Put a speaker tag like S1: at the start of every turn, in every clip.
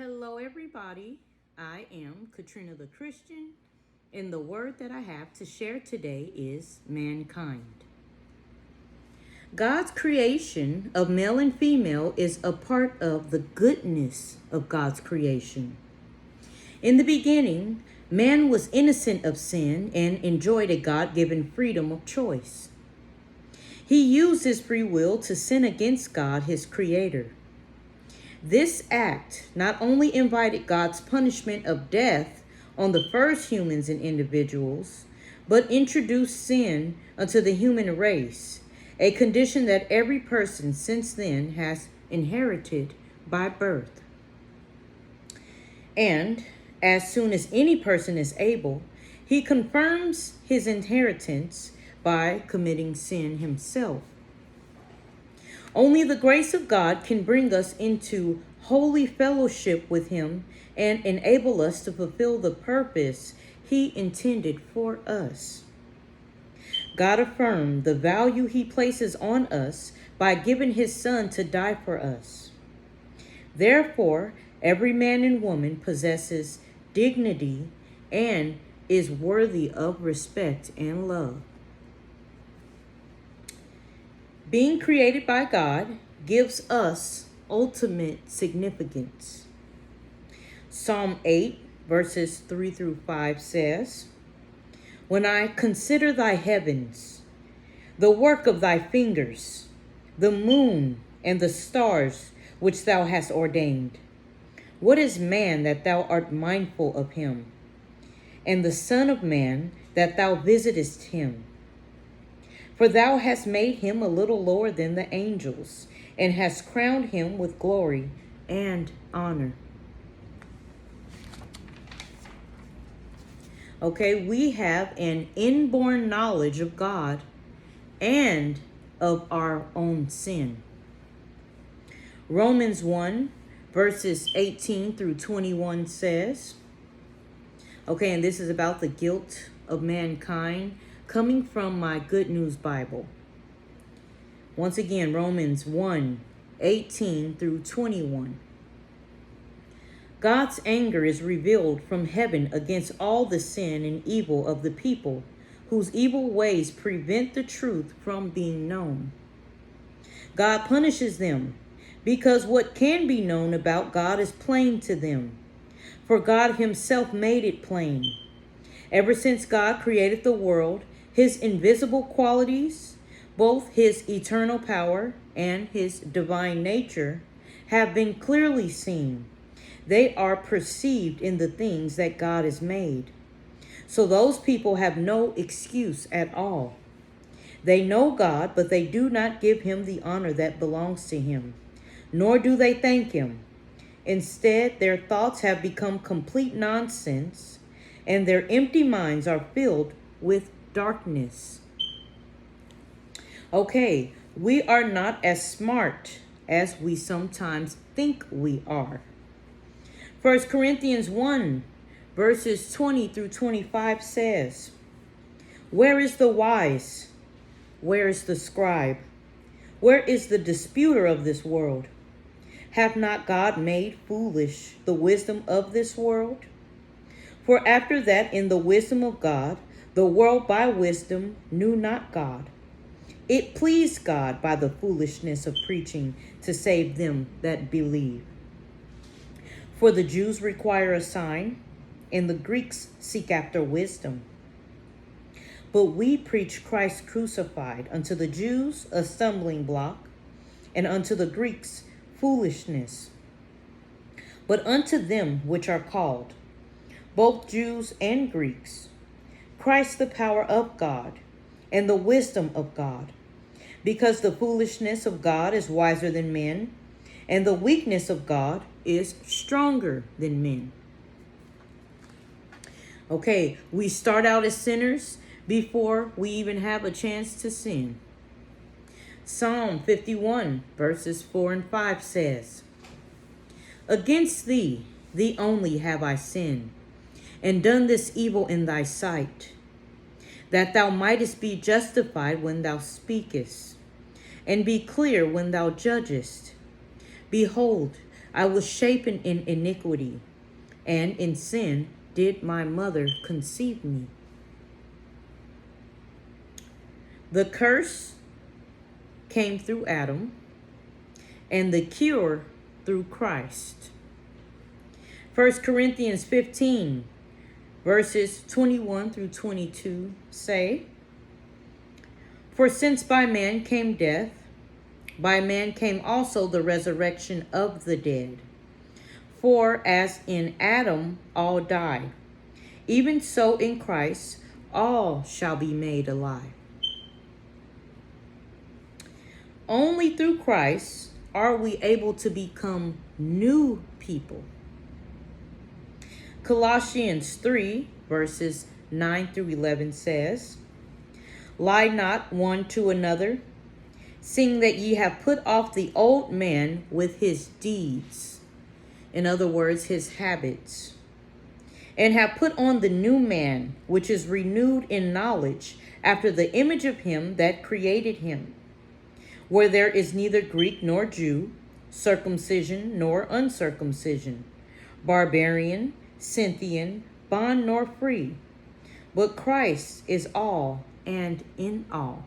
S1: Hello, everybody. I am Katrina the Christian, and the word that I have to share today is mankind. God's creation of male and female is a part of the goodness of God's creation. In the beginning, man was innocent of sin and enjoyed a God-given freedom of choice. He used his free will to sin against God, his creator. This act not only invited God's punishment of death on the first humans and individuals, but introduced sin unto the human race, a condition that every person since then has inherited by birth. And as soon as any person is able, he confirms his inheritance by committing sin himself. Only the grace of God can bring us into holy fellowship with him and enable us to fulfill the purpose he intended for us. God affirmed the value he places on us by giving his son to die for us. Therefore, every man and woman possesses dignity and is worthy of respect and love. Being created by God gives us ultimate significance. Psalm 8, verses 3 through 5 says, "When I consider thy heavens, the work of thy fingers, the moon and the stars which thou hast ordained, what is man that thou art mindful of him, and the son of man that thou visitest him? For thou hast made him a little lower than the angels, and hast crowned him with glory and honor." Okay, we have an inborn knowledge of God and of our own sin. Romans 1, verses 18 through 21 says, okay, and this is about the guilt of mankind, coming from my Good News Bible. Once again, Romans 1, 18 through 21. God's anger is revealed from heaven against all the sin and evil of the people, whose evil ways prevent the truth from being known. God punishes them because what can be known about God is plain to them, for God himself made it plain. Ever since God created the world, his invisible qualities, both his eternal power and his divine nature, have been clearly seen. They are perceived in the things that God has made. So those people have no excuse at all. They know God, but they do not give him the honor that belongs to him, nor do they thank him. Instead, their thoughts have become complete nonsense, and their empty minds are filled with darkness. Okay, we are not as smart as we sometimes think we are. 1 Corinthians 1, verses 20 through 25 says, "Where is the wise? Where is the scribe? Where is the disputer of this world? Hath not God made foolish the wisdom of this world? For after that in the wisdom of God, the world by wisdom knew not God. It pleased God by the foolishness of preaching to save them that believe. For the Jews require a sign, and the Greeks seek after wisdom. But we preach Christ crucified, unto the Jews a stumbling block, and unto the Greeks foolishness. But unto them which are called, both Jews and Greeks, Christ the power of God, and the wisdom of God. Because the foolishness of God is wiser than men, and the weakness of God is stronger than men." Okay, we start out as sinners before we even have a chance to sin. Psalm 51, verses 4 and 5 says, "Against thee, thee only have I sinned, and done this evil in thy sight, that thou mightest be justified when thou speakest, and be clear when thou judgest. Behold, I was shapen in iniquity, and in sin did my mother conceive me. The curse came through Adam, and the cure through Christ. 1 Corinthians 15, verses 21 through 22 say, "For since by man came death, by man came also the resurrection of the dead. For as in Adam all die, even so in Christ all shall be made alive." Only through Christ are we able to become new people. Colossians 3, verses 9 through 11 says, "Lie not one to another, seeing that ye have put off the old man with his deeds," in other words, his habits, "and have put on the new man, which is renewed in knowledge after the image of him that created him, where there is neither Greek nor Jew, circumcision nor uncircumcision, barbarian, Scythian, bond nor free, but Christ is all and in all."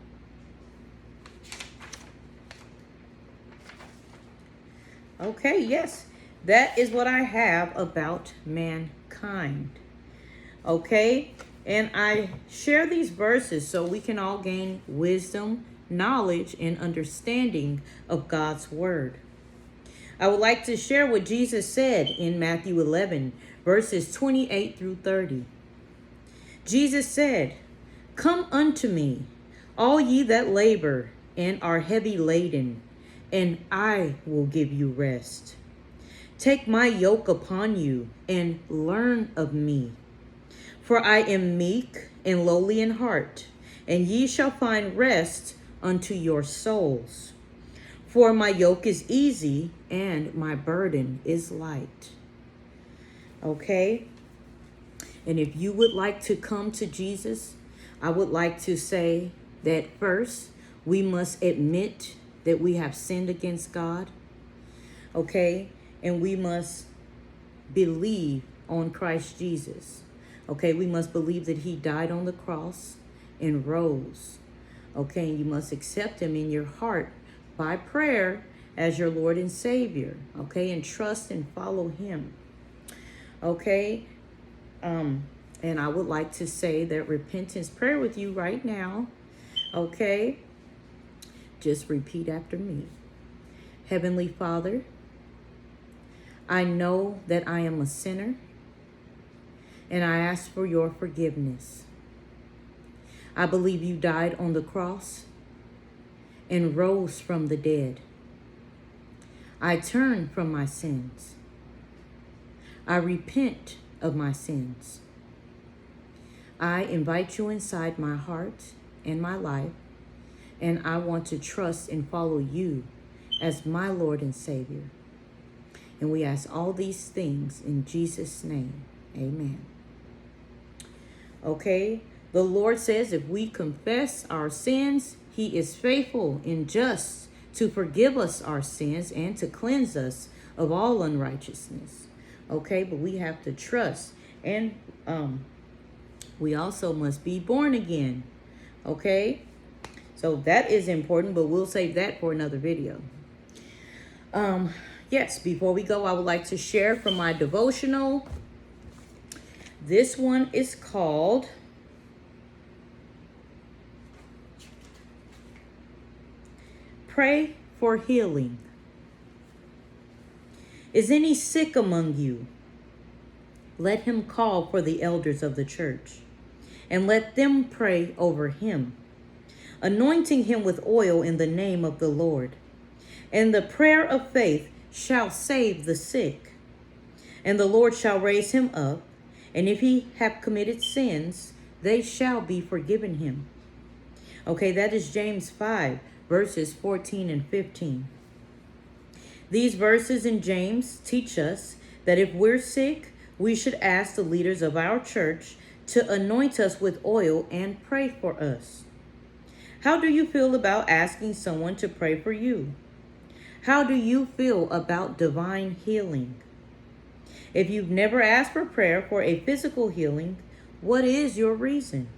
S1: Okay, yes, that is what I have about mankind. Okay, and I share these verses so we can all gain wisdom, knowledge, and understanding of God's word. I would like to share what Jesus said in Matthew 11, verses 28 through 30. Jesus said, "Come unto me, all ye that labor and are heavy laden, and I will give you rest. Take my yoke upon you and learn of me. For I am meek and lowly in heart, and ye shall find rest unto your souls. For my yoke is easy and my burden is light." Okay? And if you would like to come to Jesus, I would like to say that first, we must admit that we have sinned against God. Okay? And we must believe on Christ Jesus. Okay? We must believe that he died on the cross and rose. Okay? And you must accept him in your heart by prayer as your Lord and Savior. Okay? And trust and follow him. Okay? And I would like to say that repentance prayer with you right now. Okay? Just repeat after me. Heavenly Father, I know that I am a sinner, and I ask for your forgiveness. I believe you died on the cross and rose from the dead. I turn from my sins. I repent of my sins. I invite you inside my heart and my life, and I want to trust and follow you as my Lord and Savior. And we ask all these things in Jesus' name. Amen. Okay, the Lord says if we confess our sins, he is faithful and just to forgive us our sins and to cleanse us of all unrighteousness. Okay, but we have to trust, and we also must be born again. Okay, so that is important, but we'll save that for another video. Yes, before we go, I would like to share from my devotional. This one is called Pray for Healing. Is any sick among you? Let him call for the elders of the church, and let them pray over him, anointing him with oil in the name of the Lord. And the prayer of faith shall save the sick, and the Lord shall raise him up, and if he have committed sins, they shall be forgiven him. Okay, that is James 5, verses 14 and 15. These verses in James teach us that if we're sick, we should ask the leaders of our church to anoint us with oil and pray for us. How do you feel about asking someone to pray for you? How do you feel about divine healing? If you've never asked for prayer for a physical healing, what is your reason?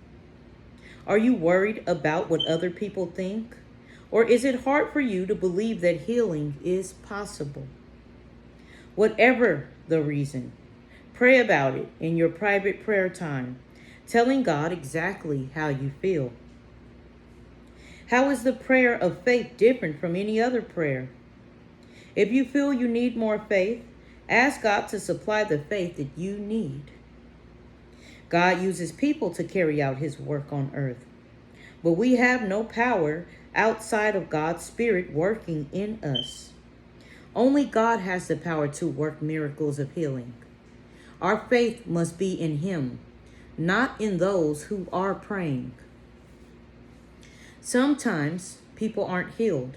S1: Are you worried about what other people think? Or is it hard for you to believe that healing is possible? Whatever the reason, pray about it in your private prayer time, telling God exactly how you feel. How is the prayer of faith different from any other prayer? If you feel you need more faith, ask God to supply the faith that you need. God uses people to carry out his work on earth, but we have no power outside of God's Spirit working in us. Only God has the power to work miracles of healing. Our faith must be in him, not in those who are praying. Sometimes people aren't healed.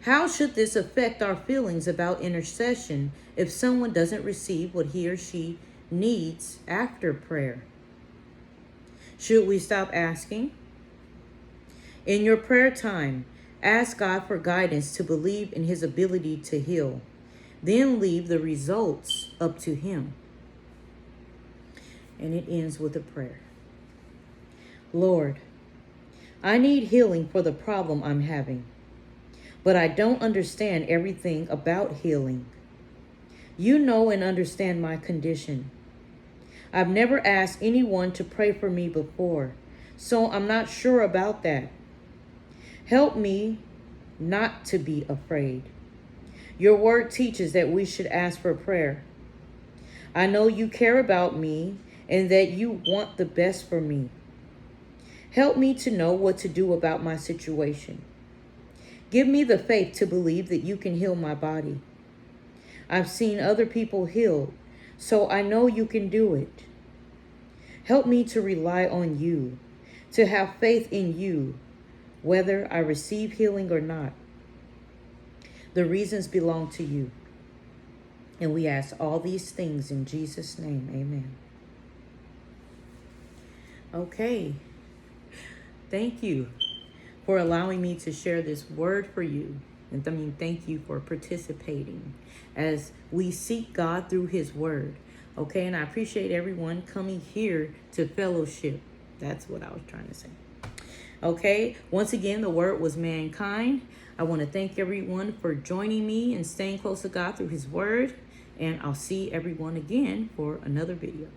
S1: How should this affect our feelings about intercession if someone doesn't receive what he or she needs after prayer? Should we stop asking? In your prayer time, ask God for guidance to believe in his ability to heal. Then leave the results up to him. And it ends with a prayer. Lord, I need healing for the problem I'm having, but I don't understand everything about healing. You know and understand my condition. I've never asked anyone to pray for me before, so I'm not sure about that. Help me not to be afraid. Your word teaches that we should ask for prayer. I know you care about me and that you want the best for me. Help me to know what to do about my situation. Give me the faith to believe that you can heal my body. I've seen other people healed, so I know you can do it. Help me to rely on you, to have faith in you, whether I receive healing or not. The reasons belong to you. And we ask all these things in Jesus' name. Amen. Okay. Thank you for allowing me to share this word for you. And thank you for participating as we seek God through his word. Okay, and I appreciate everyone coming here to fellowship. That's what I was trying to say. Okay, once again, the word was mankind. I want to thank everyone for joining me and staying close to God through his word. And I'll see everyone again for another video.